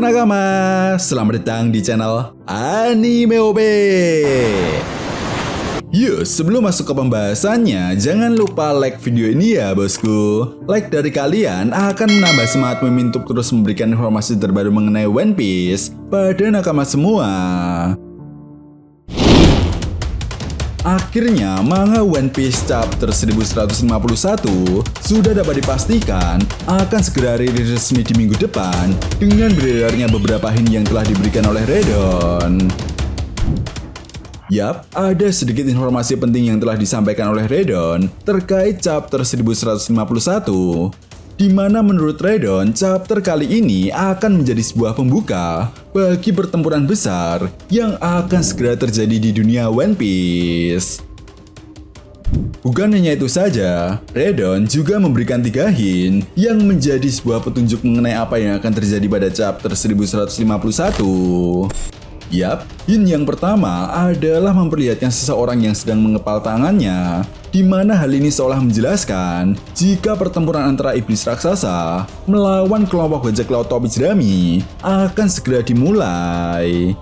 nakama, selamat datang di channel Anime OB. Yuk, sebelum masuk ke pembahasannya, jangan lupa like video ini ya bosku. Like dari kalian akan menambah semangat Mimin untuk terus memberikan informasi terbaru mengenai One Piece pada nakama semua. Akhirnya, manga One Piece chapter 1151 sudah dapat dipastikan akan segera rilis resmi di minggu depan dengan beredarnya beberapa hint yang telah diberikan oleh Redon. Yap, ada sedikit informasi penting yang telah disampaikan oleh Redon terkait chapter 1151, di mana menurut Redon, chapter kali ini akan menjadi sebuah pembuka bagi pertempuran besar yang akan segera terjadi di dunia One Piece. Bukan hanya itu saja, Redon juga memberikan 3 hint yang menjadi sebuah petunjuk mengenai apa yang akan terjadi pada chapter 1151. Yap, hint yang pertama adalah memperlihatkan seseorang yang sedang mengepal tangannya, di mana hal ini seolah menjelaskan jika pertempuran antara iblis raksasa melawan kelompok bajak laut topi jerami akan segera dimulai.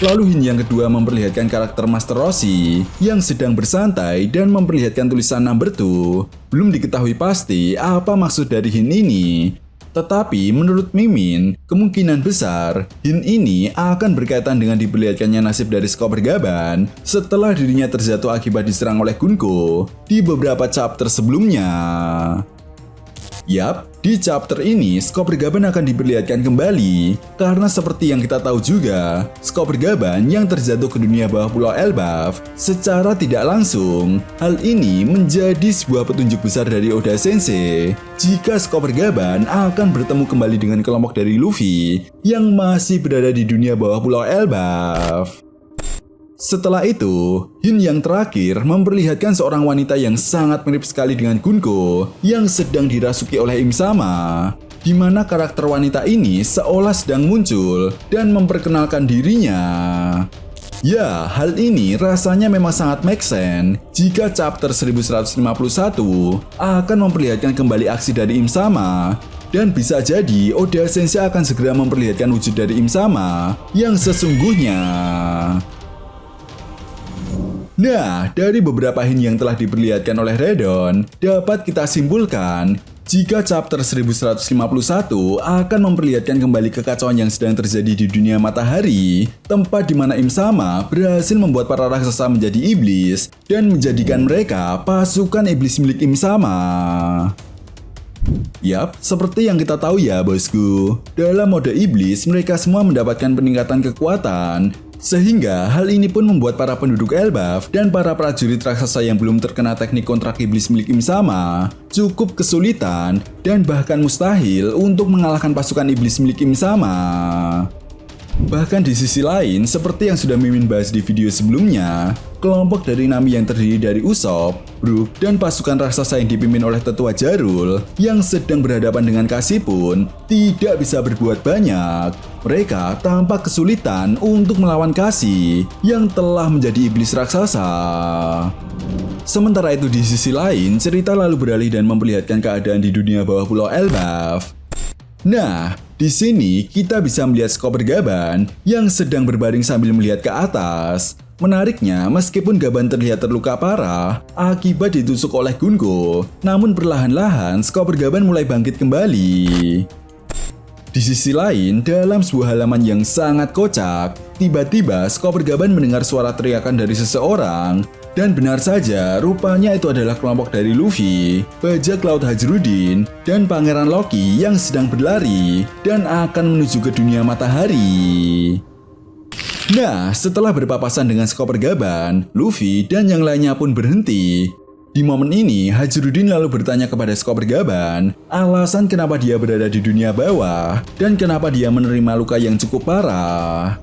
Lalu hint yang kedua memperlihatkan karakter Master Roshi yang sedang bersantai dan memperlihatkan tulisan number 2. Belum diketahui pasti apa maksud dari hint ini. Tetapi menurut Mimin, kemungkinan besar hint ini akan berkaitan dengan diperlihatkannya nasib dari Chopper Gaban setelah dirinya terjatuh akibat diserang oleh Gunko di beberapa chapter sebelumnya. Yap, di chapter ini Chopper Gaban akan diperlihatkan kembali karena seperti yang kita tahu juga, Chopper Gaban yang terjatuh ke dunia bawah Pulau Elbaf secara tidak langsung. Hal ini menjadi sebuah petunjuk besar dari Oda Sensei jika Chopper Gaban akan bertemu kembali dengan kelompok dari Luffy yang masih berada di dunia bawah Pulau Elbaf. Setelah itu, hint yang terakhir memperlihatkan seorang wanita yang sangat mirip sekali dengan Gunko yang sedang dirasuki oleh Im Sama, di mana karakter wanita ini seolah sedang muncul dan memperkenalkan dirinya. Ya, hal ini rasanya memang sangat make sense jika chapter 1151 akan memperlihatkan kembali aksi dari Im Sama. Dan bisa jadi Oda Sensei akan segera memperlihatkan wujud dari Im Sama yang sesungguhnya. Nah, dari beberapa hint yang telah diperlihatkan oleh Redon, dapat kita simpulkan jika chapter 1151 akan memperlihatkan kembali kekacauan yang sedang terjadi di dunia matahari, tempat di mana Im Sama berhasil membuat para raksasa menjadi iblis dan menjadikan mereka pasukan iblis milik Im Sama. Yap, seperti yang kita tahu ya bosku, dalam mode iblis mereka semua mendapatkan peningkatan kekuatan. Sehingga hal ini pun membuat para penduduk Elbaf dan para prajurit raksasa yang belum terkena teknik kontrak iblis milik Im Sama cukup kesulitan dan bahkan mustahil untuk mengalahkan pasukan iblis milik Im Sama. Bahkan di sisi lain, seperti yang sudah Mimin bahas di video sebelumnya, kelompok dari Nami yang terdiri dari Usopp, Brook, dan pasukan raksasa yang dipimpin oleh Tetua Jarul yang sedang berhadapan dengan Cassie pun tidak bisa berbuat banyak. Mereka tampak kesulitan untuk melawan Cassie yang telah menjadi iblis raksasa. Sementara itu di sisi lain, cerita lalu beralih dan memperlihatkan keadaan di dunia bawah Pulau Elbaf. Nah, di sini kita bisa melihat Chopper Gaban yang sedang berbaring sambil melihat ke atas. Menariknya, meskipun Gaban terlihat terluka parah akibat ditusuk oleh Gunko, namun perlahan-lahan Chopper Gaban mulai bangkit kembali. Di sisi lain, dalam sebuah halaman yang sangat kocak, tiba-tiba Chopper Gaban mendengar suara teriakan dari seseorang. Dan benar saja, rupanya itu adalah kelompok dari Luffy, bajak laut Hajrudin, dan Pangeran Loki yang sedang berlari dan akan menuju ke dunia matahari. Nah, setelah berpapasan dengan Chopper Gaban, Luffy dan yang lainnya pun berhenti. Di momen ini, Hajrudin lalu bertanya kepada Chopper Gaban alasan kenapa dia berada di dunia bawah dan kenapa dia menerima luka yang cukup parah.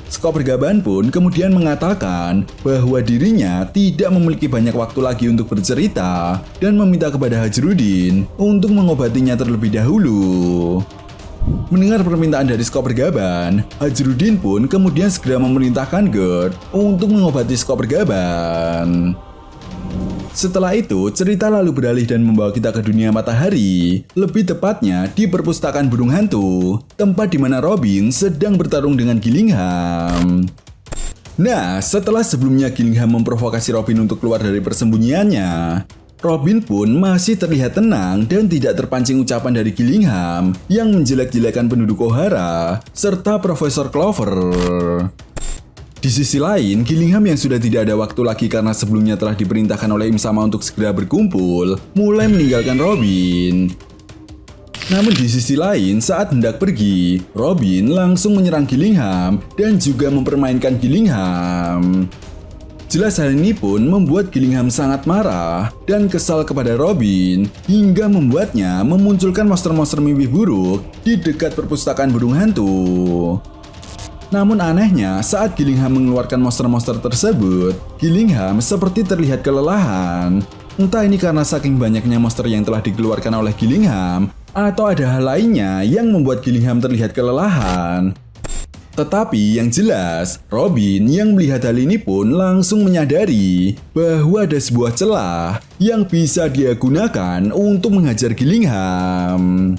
Chopper Gaban pun kemudian mengatakan bahwa dirinya tidak memiliki banyak waktu lagi untuk bercerita dan meminta kepada Hajrudin untuk mengobatinya terlebih dahulu. Mendengar permintaan dari Chopper Gaban, Hajrudin pun kemudian segera memerintahkan Gerd untuk mengobati Chopper Gaban. Setelah itu, cerita lalu beralih dan membawa kita ke dunia matahari, lebih tepatnya di perpustakaan burung hantu, tempat di mana Robin sedang bertarung dengan Gillingham. Nah, setelah sebelumnya Gillingham memprovokasi Robin untuk keluar dari persembunyiannya, Robin pun masih terlihat tenang dan tidak terpancing ucapan dari Gillingham yang menjelek-jelekan penduduk O'Hara serta Profesor Clover. Di sisi lain, Gillingham yang sudah tidak ada waktu lagi karena sebelumnya telah diperintahkan oleh Im Sama untuk segera berkumpul, mulai meninggalkan Robin. Namun di sisi lain, saat hendak pergi, Robin langsung menyerang Gillingham dan juga mempermainkan Gillingham. Jelas hal ini pun membuat Gillingham sangat marah dan kesal kepada Robin hingga membuatnya memunculkan monster-monster mimpi buruk di dekat perpustakaan burung hantu. Namun anehnya, saat Gillingham mengeluarkan monster-monster tersebut, Gillingham seperti terlihat kelelahan. Entah ini karena saking banyaknya monster yang telah dikeluarkan oleh Gillingham, atau ada hal lainnya yang membuat Gillingham terlihat kelelahan. Tetapi yang jelas, Robin yang melihat hal ini pun langsung menyadari bahwa ada sebuah celah yang bisa dia gunakan untuk menghajar Gillingham.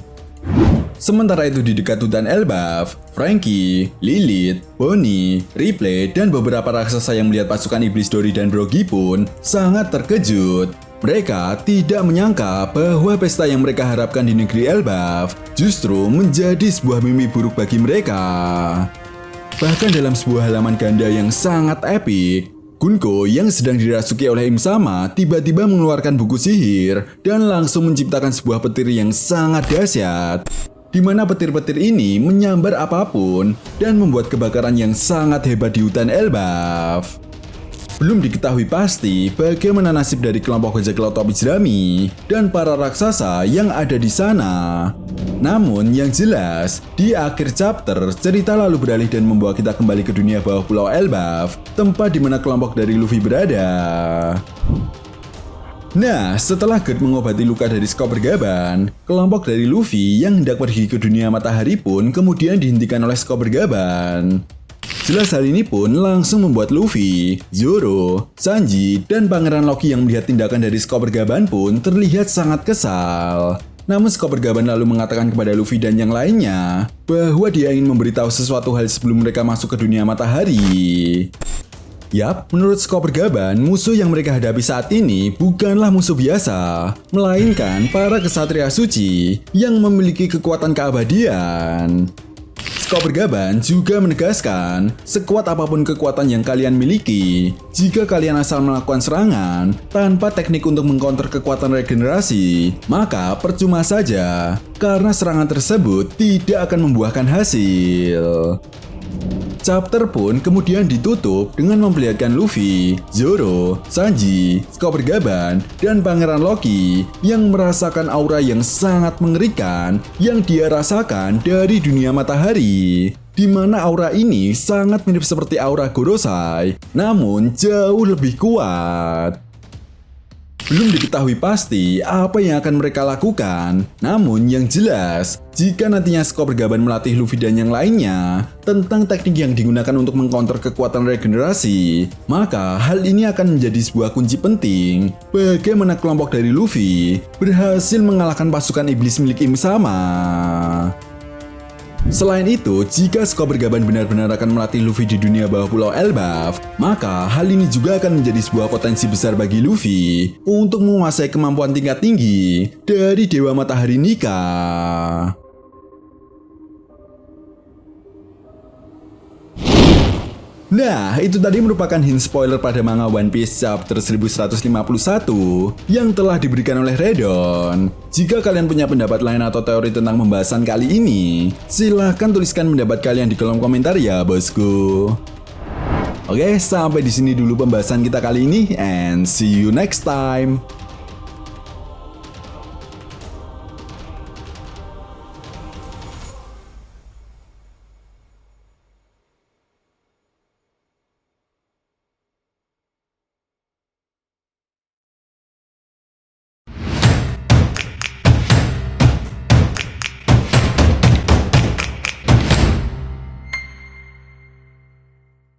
Sementara itu di dekat hutan Elbaf, Frankie, Lilith, Bonnie, Ripley, dan beberapa raksasa yang melihat pasukan iblis Dory dan Broggy pun sangat terkejut. Mereka tidak menyangka bahwa pesta yang mereka harapkan di negeri Elbaf justru menjadi sebuah mimpi buruk bagi mereka. Bahkan dalam sebuah halaman ganda yang sangat epik, Gunko yang sedang dirasuki oleh Im Sama tiba-tiba mengeluarkan buku sihir dan langsung menciptakan sebuah petir yang sangat dahsyat, di mana petir-petir ini menyambar apapun dan membuat kebakaran yang sangat hebat di hutan Elbaf. Belum diketahui pasti bagaimana nasib dari kelompok bajak laut topi jerami dan para raksasa yang ada di sana. Namun yang jelas, di akhir chapter, cerita lalu beralih dan membawa kita kembali ke dunia bawah pulau Elbaf, tempat di mana kelompok dari Luffy berada. Nah, setelah Gert mengobati luka dari Skop Bergaban, kelompok dari Luffy yang hendak pergi ke dunia matahari pun kemudian dihentikan oleh Skop Bergaban. Jelas hal ini pun langsung membuat Luffy, Zoro, Sanji, dan Pangeran Loki yang melihat tindakan dari Skop Bergaban pun terlihat sangat kesal. Namun Skop Bergaban lalu mengatakan kepada Luffy dan yang lainnya bahwa dia ingin memberitahu sesuatu hal sebelum mereka masuk ke dunia matahari. Yap, menurut Skop Bergaban, musuh yang mereka hadapi saat ini bukanlah musuh biasa, melainkan para kesatria suci yang memiliki kekuatan keabadian. Skop Bergaban juga menegaskan, sekuat apapun kekuatan yang kalian miliki, jika kalian asal melakukan serangan tanpa teknik untuk mengcounter kekuatan regenerasi, maka percuma saja, karena serangan tersebut tidak akan membuahkan hasil. Chapter pun kemudian ditutup dengan memperlihatkan Luffy, Zoro, Sanji, Skop Bergaban, dan Pangeran Loki yang merasakan aura yang sangat mengerikan yang dia rasakan dari dunia matahari, di mana aura ini sangat mirip seperti aura Gorosei, namun jauh lebih kuat. Belum diketahui pasti apa yang akan mereka lakukan, namun yang jelas, jika nantinya Skop Bergaban melatih Luffy dan yang lainnya tentang teknik yang digunakan untuk mengcounter kekuatan regenerasi, maka hal ini akan menjadi sebuah kunci penting bagaimana kelompok dari Luffy berhasil mengalahkan pasukan iblis milik Im Sama. Selain itu, jika Skop Bergaban benar-benar akan melatih Luffy di dunia bawah pulau Elbaf, maka hal ini juga akan menjadi sebuah potensi besar bagi Luffy untuk menguasai kemampuan tingkat tinggi dari Dewa Matahari Nika. Nah, itu tadi merupakan hint spoiler pada manga One Piece chapter 1151 yang telah diberikan oleh Redon. Jika kalian punya pendapat lain atau teori tentang pembahasan kali ini, silahkan tuliskan pendapat kalian di kolom komentar ya, bosku. Oke, sampai di sini dulu pembahasan kita kali ini, and see you next time.